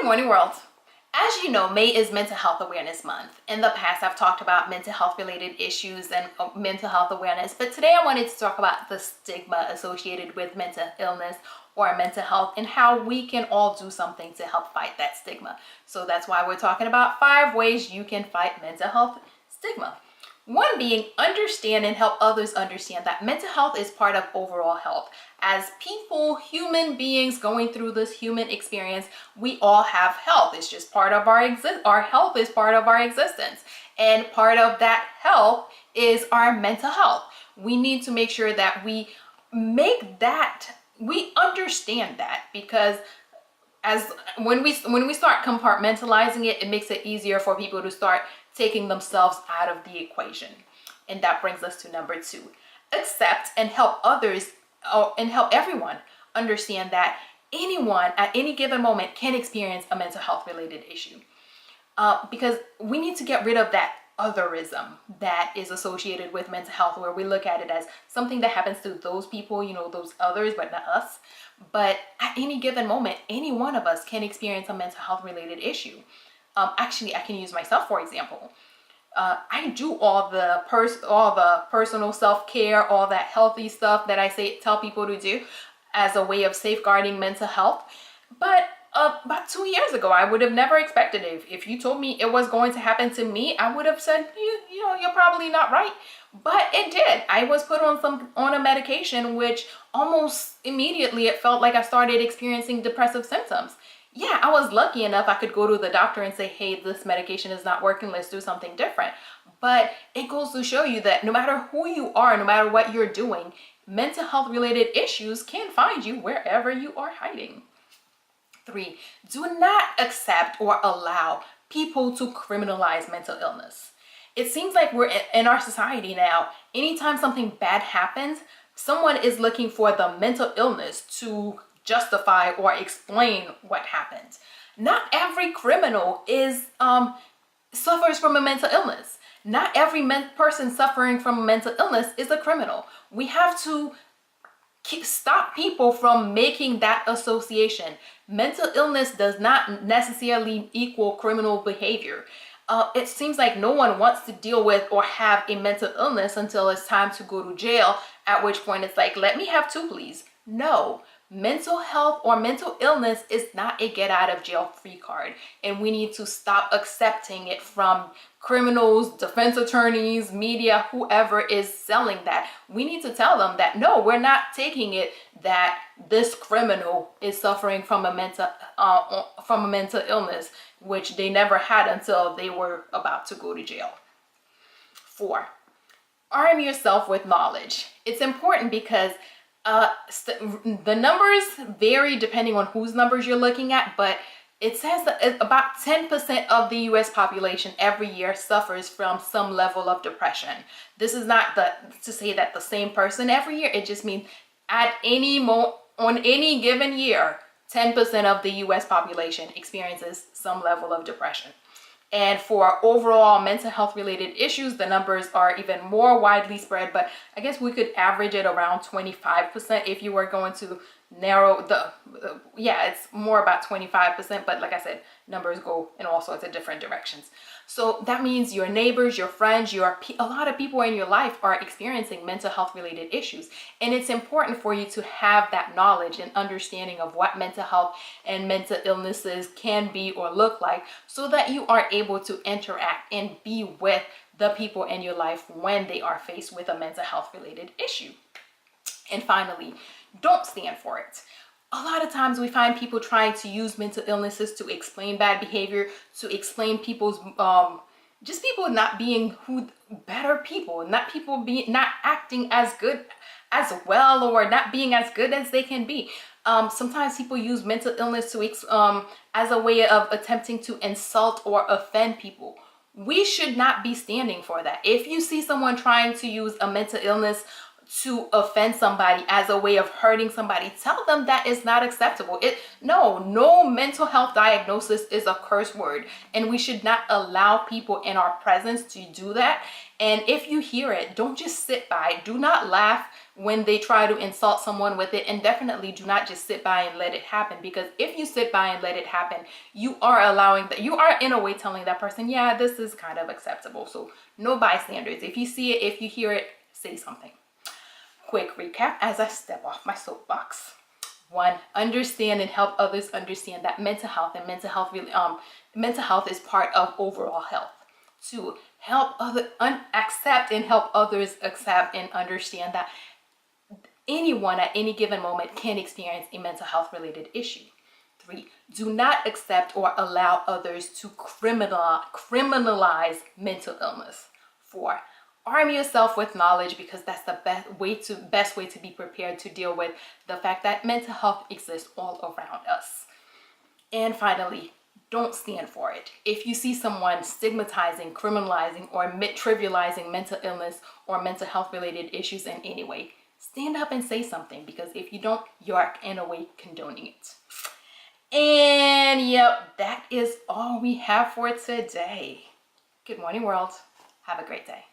Good morning, world. As you know, May is Mental Health Awareness Month. In the past, I've talked about mental health related issues and mental health awareness, but today I wanted to talk about the stigma associated with mental illness or mental health and how we can all do something to help fight that stigma. So that's why we're talking about 5 ways you can fight mental health stigma. One being understand and help others understand that mental health is part of overall health. As people, human beings going through this human experience, we all have health. It's just part of our health is part of our existence. And part of that health is our mental health. We need to make sure that we understand that, because when we start compartmentalizing it, it makes it easier for people to start taking themselves out of the equation. And that brings us to number 2. Accept and help others and help everyone understand that anyone at any given moment can experience a mental health related issue. Because we need to get rid of that otherism that is associated with mental health, where we look at it as something that happens to those people, those others, but not us. But at any given moment, any one of us can experience a mental health related issue. Actually, I can use myself for example. I do all the personal self-care, all that healthy stuff that I tell people to do as a way of safeguarding mental health. But about 2 years ago, I would have never expected it. If you told me it was going to happen to me, I would have said, you're probably not right. But it did. I was put on a medication, which almost immediately it felt like I started experiencing depressive symptoms. Yeah, I was lucky enough I could go to the doctor and say, hey, this medication is not working, let's do something different. But it goes to show you that no matter who you are, no matter what you're doing, mental health related issues can find you wherever you are hiding. 3, do not accept or allow people to criminalize mental illness. It seems like we're in our society now, anytime something bad happens, someone is looking for the mental illness to justify or explain what happened. Not every criminal suffers from a mental illness. Not every person suffering from a mental illness is a criminal. We have to stop people from making that association. Mental illness does not necessarily equal criminal behavior. It seems like no one wants to deal with or have a mental illness until it's time to go to jail, at which point it's like, let me have 2, please. No. Mental health or mental illness is not a get out of jail free card, and we need to stop accepting it from criminals, defense attorneys, media, whoever is selling that. We need to tell them that no, we're not taking it that this criminal is suffering from a mental illness, which they never had until they were about to go to jail. 4, arm yourself with knowledge. It's important because the numbers vary depending on whose numbers you're looking at, but it says that about 10% of the US population every year suffers from some level of depression. This is not to say that the same person every year, it just means on any given year, 10% of the US population experiences some level of depression. And for overall mental health related issues, the numbers are even more widely spread, but I guess we could average it around 25% if you were going to narrow it's more about 25%, but like I said, numbers go in all sorts of different directions. So that means your neighbors, your friends, a lot of people in your life are experiencing mental health related issues. And it's important for you to have that knowledge and understanding of what mental health and mental illnesses can be or look like, so that you are able to interact and be with the people in your life when they are faced with a mental health related issue. And finally, don't stand for it. A lot of times we find people trying to use mental illnesses to explain bad behavior, to explain people's just people not being better people, not acting as good as well, or not being as good as they can be. Sometimes people use mental illness as a way of attempting to insult or offend people. We should not be standing for that. If you see someone trying to use a mental illness to offend somebody as a way of hurting somebody, tell them that is not acceptable. No mental health diagnosis is a curse word, and we should not allow people in our presence to do that. And if you hear it, don't just sit by. Do not laugh when they try to insult someone with it, and definitely do not just sit by and let it happen, because if you sit by and let it happen, you are allowing that, you are in a way telling that person, yeah, this is kind of acceptable. So no bystanders. If you see it, if you hear it, say something. Quick recap as I step off my soapbox. 1, understand and help others understand that mental health is part of overall health. 2, accept and help others accept and understand that anyone at any given moment can experience a mental health related issue. 3, do not accept or allow others to criminalize mental illness. 4, arm yourself with knowledge, because that's the best way to be prepared to deal with the fact that mental health exists all around us. And finally, don't stand for it. If you see someone stigmatizing, criminalizing, or trivializing mental illness or mental health related issues in any way, stand up and say something, because if you don't, you are in a way condoning it. And yep, that is all we have for today. Good morning, world. Have a great day.